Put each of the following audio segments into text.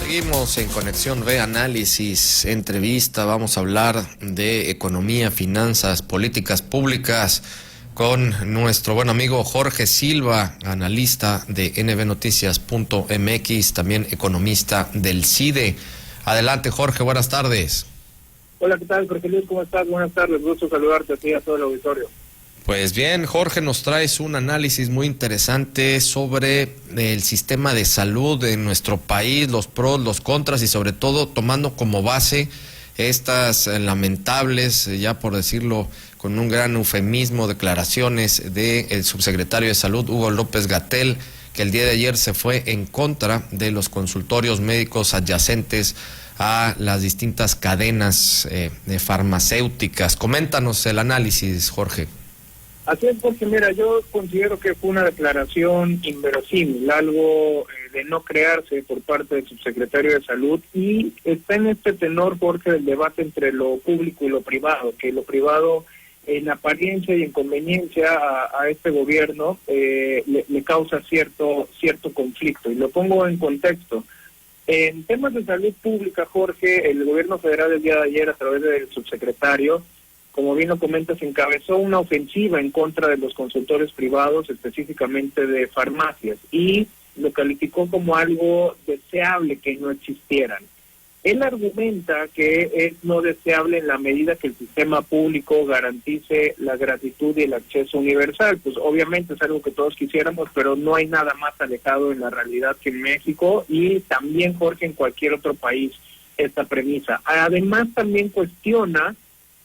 Seguimos en Conexión B, análisis, entrevista. Vamos a hablar de economía, finanzas, políticas públicas con nuestro buen amigo Jorge Silva, analista de nbnoticias.mx, también economista del CIDE. Adelante, Jorge, buenas tardes. Hola, ¿qué tal, Jorge Luis? ¿Cómo estás? Buenas tardes, gusto saludarte a ti y a todo el auditorio. Pues bien, Jorge, nos traes un análisis muy interesante sobre el sistema de salud en nuestro país, los pros, los contras y sobre todo tomando como base estas lamentables, ya por decirlo con un gran eufemismo, declaraciones del subsecretario de Salud, Hugo López-Gatell, que el día de ayer se fue en contra de los consultorios médicos adyacentes a las distintas cadenas farmacéuticas. Coméntanos el análisis, Jorge. Así es, porque mira, yo considero que fue una declaración inverosímil, algo de no crearse por parte del subsecretario de Salud, y está en este tenor, Jorge, del debate entre lo público y lo privado, que lo privado en apariencia y en conveniencia a este gobierno le causa cierto conflicto, y lo pongo en contexto. En temas de salud pública, Jorge, el gobierno federal el día de ayer, a través del subsecretario, como bien lo comentas, encabezó una ofensiva en contra de los consultorios privados, específicamente de farmacias, y lo calificó como algo deseable que no existieran. Él argumenta que es no deseable en la medida que el sistema público garantice la gratuidad y el acceso universal. Pues obviamente es algo que todos quisiéramos, pero no hay nada más alejado en la realidad que en México, y también, Jorge, en cualquier otro país esta premisa. Además, también cuestiona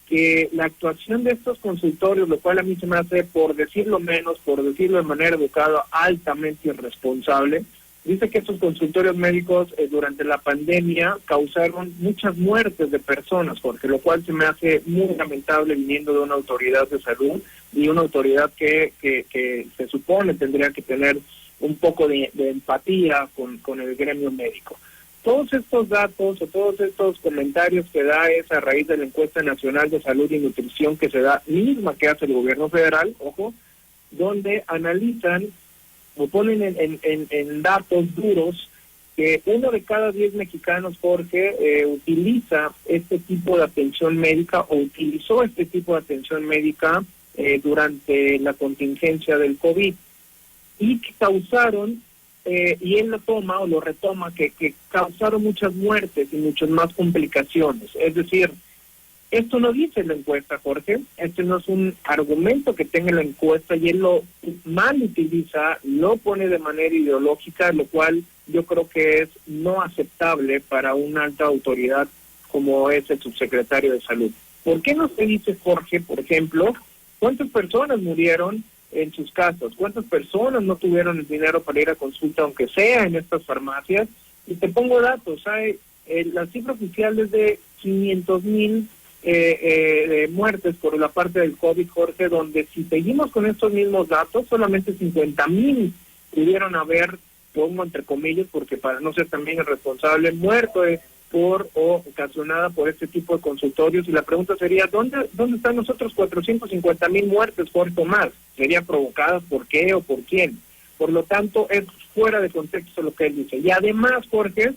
que la actuación de estos consultorios, lo cual a mí se me hace, por decirlo menos, por decirlo de manera educada, altamente irresponsable. Dice que estos consultorios médicos durante la pandemia causaron muchas muertes de personas, porque lo cual se me hace muy lamentable viniendo de una autoridad de salud y una autoridad que se supone tendría que tener un poco de empatía con el gremio médico. Todos estos datos o todos estos comentarios que da es a raíz de la encuesta nacional de salud y nutrición que se da, misma que hace el gobierno federal, ojo, donde analizan o ponen en datos duros que 1 de cada 10 mexicanos, Jorge, utiliza este tipo de atención médica o utilizó este tipo de atención médica durante la contingencia del COVID, y que causaron y él lo toma o lo retoma, que causaron muchas muertes y muchas más complicaciones. Es decir, esto no dice la encuesta, Jorge, este no es un argumento que tenga la encuesta, y él lo mal utiliza, lo pone de manera ideológica, lo cual yo creo que es no aceptable para una alta autoridad como es el subsecretario de Salud. ¿Por qué no se dice, Jorge, por ejemplo, cuántas personas murieron en sus casas, cuántas personas no tuvieron el dinero para ir a consulta, aunque sea en estas farmacias? Y te pongo datos, hay la cifra oficial es de 500,000 muertes por la parte del COVID, Jorge, donde si seguimos con estos mismos datos, solamente 50,000 pudieron haber, pongo entre comillas, porque para no ser también irresponsable, muerto por o ocasionada por este tipo de consultorios. Y la pregunta sería, ¿dónde están los otros 450,000 muertes, Jorge, más? ¿Sería provocadas por qué o por quién? Por lo tanto, es fuera de contexto lo que él dice. Y además, Jorge,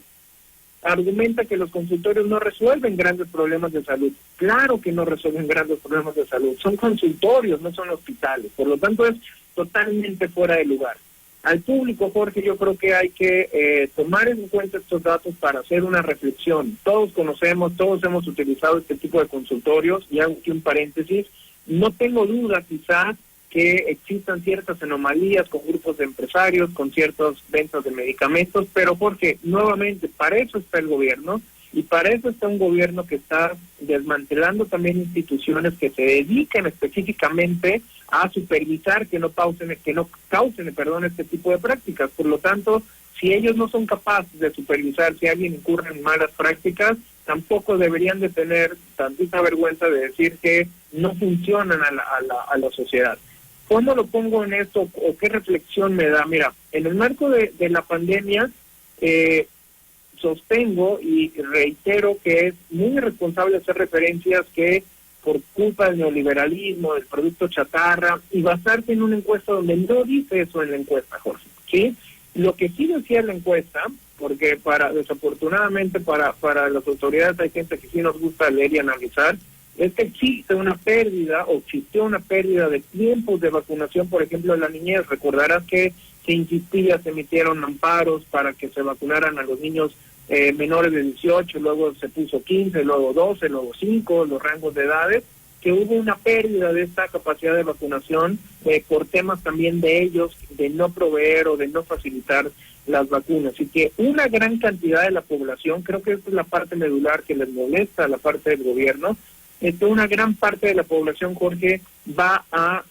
argumenta que los consultorios no resuelven grandes problemas de salud. Claro que no resuelven grandes problemas de salud. Son consultorios, no son hospitales. Por lo tanto, es totalmente fuera de lugar. Al público, Jorge, yo creo que hay que tomar en cuenta estos datos para hacer una reflexión. Todos conocemos, todos hemos utilizado este tipo de consultorios, y hago aquí un paréntesis. No tengo duda, quizás, que existan ciertas anomalías con grupos de empresarios, con ciertas ventas de medicamentos, pero Jorge, nuevamente, para eso está el gobierno, y para eso está un gobierno que está desmantelando también instituciones que se dedican específicamente a supervisar que no causen este tipo de prácticas. Por lo tanto, si ellos no son capaces de supervisar si alguien incurre en malas prácticas, tampoco deberían de tener tantita vergüenza de decir que no funcionan a la sociedad. ¿Cómo lo pongo en esto o qué reflexión me da? Mira, en el marco de la pandemia, sostengo y reitero que es muy irresponsable hacer referencias que por culpa del neoliberalismo, del producto chatarra, y basarse en una encuesta donde no dice eso en la encuesta, Jorge, ¿sí? Lo que sí decía la encuesta, porque desafortunadamente para las autoridades hay gente que sí nos gusta leer y analizar, es que existe una pérdida o existió una pérdida de tiempos de vacunación, por ejemplo, en la niñez. Recordarás que se insistía, se emitieron amparos para que se vacunaran a los niños menores de 18, luego se puso 15, luego 12, luego 5, los rangos de edades, que hubo una pérdida de esta capacidad de vacunación por temas también de ellos, de no proveer o de no facilitar las vacunas. Y que una gran cantidad de la población, creo que esta es la parte medular que les molesta a la parte del gobierno, es que una gran parte de la población, Jorge, va a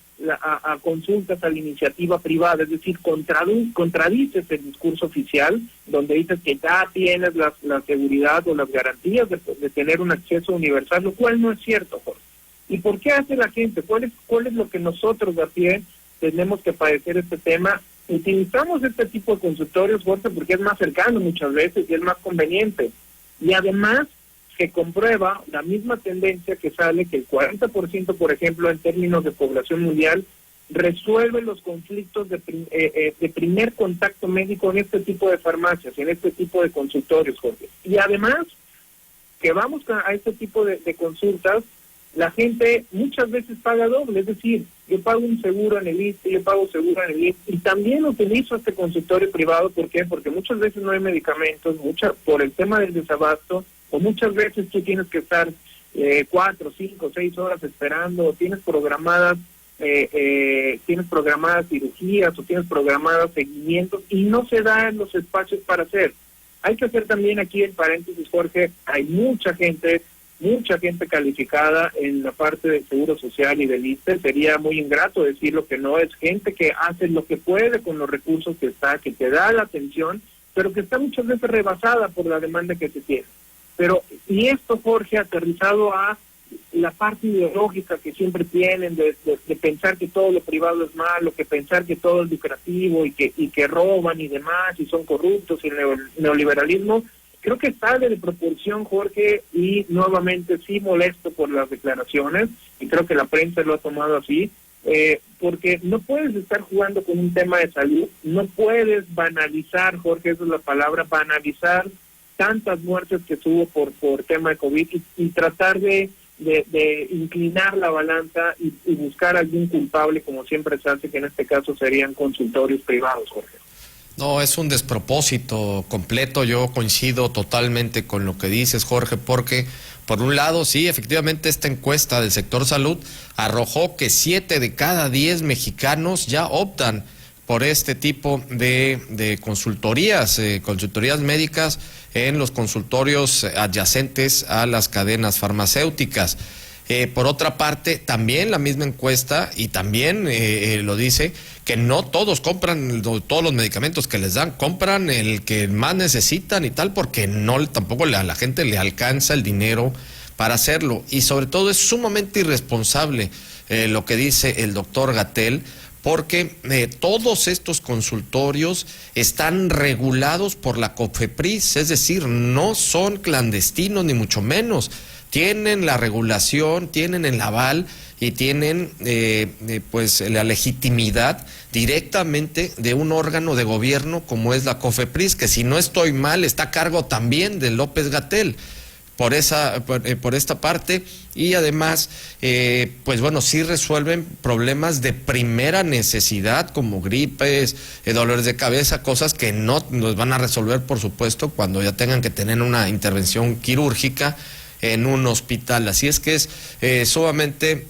consultas a la iniciativa privada, es decir, contradices el discurso oficial, donde dices que ya tienes la seguridad o las garantías de tener un acceso universal, lo cual no es cierto, Jorge. ¿Y por qué hace la gente? ¿Cuál es lo que nosotros de a pie tenemos que padecer este tema? Utilizamos este tipo de consultorios, Jorge, porque es más cercano muchas veces y es más conveniente. Y además se comprueba la misma tendencia que sale, que el 40%, por ejemplo, en términos de población mundial, resuelve los conflictos de primer contacto médico en este tipo de farmacias, en este tipo de consultorios, Jorge. Y además, que vamos a este tipo de consultas, la gente muchas veces paga doble, es decir, yo pago un seguro en el ISSSTE, yo pago seguro en el ISSSTE, y también utilizo este consultorio privado. ¿Por qué? Porque muchas veces no hay medicamentos, por el tema del desabasto, o muchas veces tú tienes que estar 4, 5, 6 horas esperando, o tienes programadas cirugías, o tienes programadas seguimientos, y no se dan los espacios para hacer. Hay que hacer también aquí el paréntesis, Jorge, hay mucha gente calificada en la parte del Seguro Social y del ISSSTE. Sería muy ingrato decirlo que no, es gente que hace lo que puede con los recursos que te da la atención, pero que está muchas veces rebasada por la demanda que se tiene. Y esto, Jorge, aterrizado a la parte ideológica que siempre tienen de pensar que todo lo privado es malo, que pensar que todo es lucrativo y que roban y demás, y son corruptos, y el neoliberalismo, creo que sale de proporción, Jorge, y nuevamente sí molesto por las declaraciones, y creo que la prensa lo ha tomado así, porque no puedes estar jugando con un tema de salud, no puedes banalizar, Jorge, esa es la palabra, banalizar tantas muertes que tuvo por tema de COVID y tratar de inclinar la balanza y buscar algún culpable, como siempre se hace, que en este caso serían consultorios privados, Jorge. No, es un despropósito completo. Yo coincido totalmente con lo que dices, Jorge, porque por un lado, sí, efectivamente esta encuesta del sector salud arrojó que 7 de cada 10 mexicanos ya optan por este tipo de consultorías médicas en los consultorios adyacentes a las cadenas farmacéuticas. Por otra parte, también la misma encuesta, y también lo dice, que no todos compran todos los medicamentos que les dan, compran el que más necesitan y tal, porque tampoco a la gente le alcanza el dinero para hacerlo. Y sobre todo es sumamente irresponsable lo que dice el doctor Gatell, porque todos estos consultorios están regulados por la COFEPRIS, es decir, no son clandestinos ni mucho menos. Tienen la regulación, tienen el aval y tienen pues la legitimidad directamente de un órgano de gobierno como es la COFEPRIS, que si no estoy mal está a cargo también de López-Gatell por esta parte. Y además pues bueno, sí resuelven problemas de primera necesidad como gripes, dolores de cabeza, cosas que no nos van a resolver, por supuesto, cuando ya tengan que tener una intervención quirúrgica en un hospital. Así es que es sumamente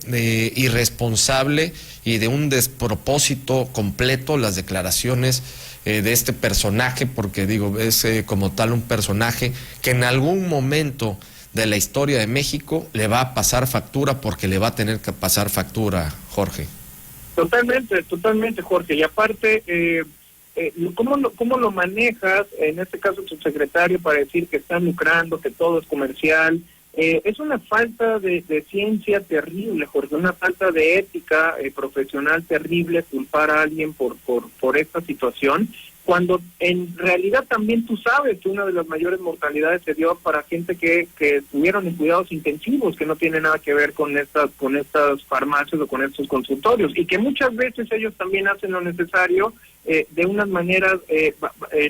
irresponsable y de un despropósito completo las declaraciones de este personaje, porque digo, es como tal un personaje que en algún momento de la historia de México le va a pasar factura, porque le va a tener que pasar factura, Jorge. Totalmente, Jorge. Y aparte, ¿cómo lo manejas, en este caso el subsecretario, para decir que están lucrando, que todo es comercial? Es una falta de ciencia terrible, Jorge, una falta de ética profesional terrible culpar a alguien por esta situación, cuando en realidad también tú sabes que una de las mayores mortalidades se dio para gente que estuvieron en cuidados intensivos, que no tiene nada que ver con estas farmacias o con estos consultorios, y que muchas veces ellos también hacen lo necesario de unas maneras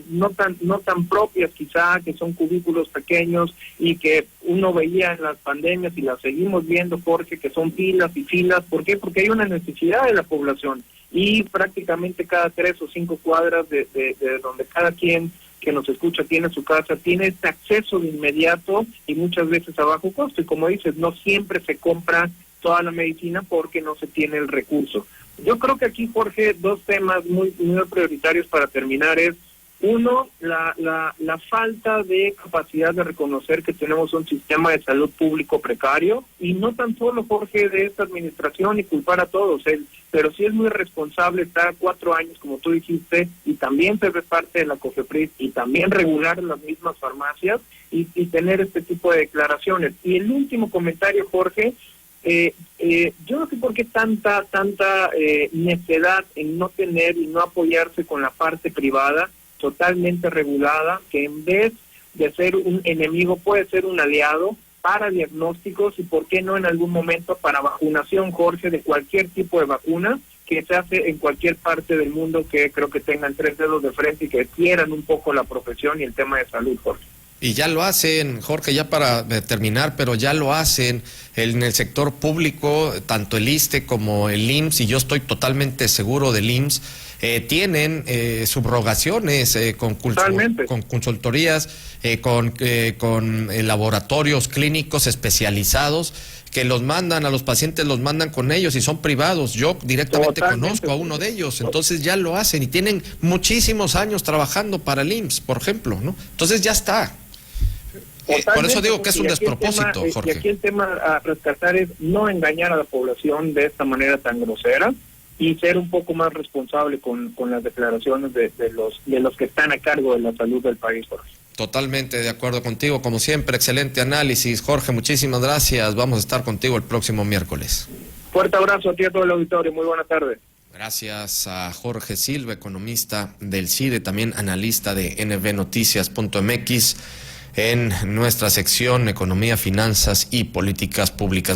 no tan propias quizá, que son cubículos pequeños y que uno veía en las pandemias y las seguimos viendo, Jorge, que son filas y filas. ¿Por qué? Porque hay una necesidad de la población y prácticamente cada 3 o 5 cuadras de donde cada quien que nos escucha tiene su casa, tiene este acceso de inmediato y muchas veces a bajo costo. Y como dices, no siempre se compra toda la medicina porque no se tiene el recurso. Yo creo que aquí, Jorge, 2 temas muy prioritarios para terminar es, uno, la falta de capacidad de reconocer que tenemos un sistema de salud público precario, y no tan solo, Jorge, de esta administración y culpar a todos, pero sí es muy responsable estar 4 años, como tú dijiste, y también ser parte de la COFEPRIS y también regular las mismas farmacias y tener este tipo de declaraciones. Y el último comentario, Jorge, yo no sé por qué tanta necedad en no tener y no apoyarse con la parte privada totalmente regulada, que en vez de ser un enemigo puede ser un aliado para diagnósticos y por qué no en algún momento para vacunación, Jorge, de cualquier tipo de vacuna que se hace en cualquier parte del mundo, que creo que tengan 3 dedos de frente y que quieran un poco la profesión y el tema de salud, Jorge. Y ya lo hacen, Jorge, ya para terminar, pero ya lo hacen en el sector público, tanto el ISSSTE como el IMSS, y yo estoy totalmente seguro del IMSS, tienen subrogaciones con consultorías, con laboratorios clínicos especializados que los mandan a los pacientes, los mandan con ellos y son privados. Yo directamente conozco a uno de ellos, entonces ya lo hacen y tienen muchísimos años trabajando para el IMSS, por ejemplo, ¿no? Entonces ya está. Por eso digo que es un despropósito, Jorge. Y aquí el tema a rescatar es no engañar a la población de esta manera tan grosera y ser un poco más responsable con las declaraciones de los que están a cargo de la salud del país, Jorge. Totalmente de acuerdo contigo, como siempre, excelente análisis, Jorge, muchísimas gracias, vamos a estar contigo el próximo miércoles. Fuerte abrazo a ti, a todo el auditorio, muy buena tarde. Gracias a Jorge Silva, economista del CIDE, también analista de nbnoticias.mx, en nuestra sección Economía, Finanzas y Políticas Públicas.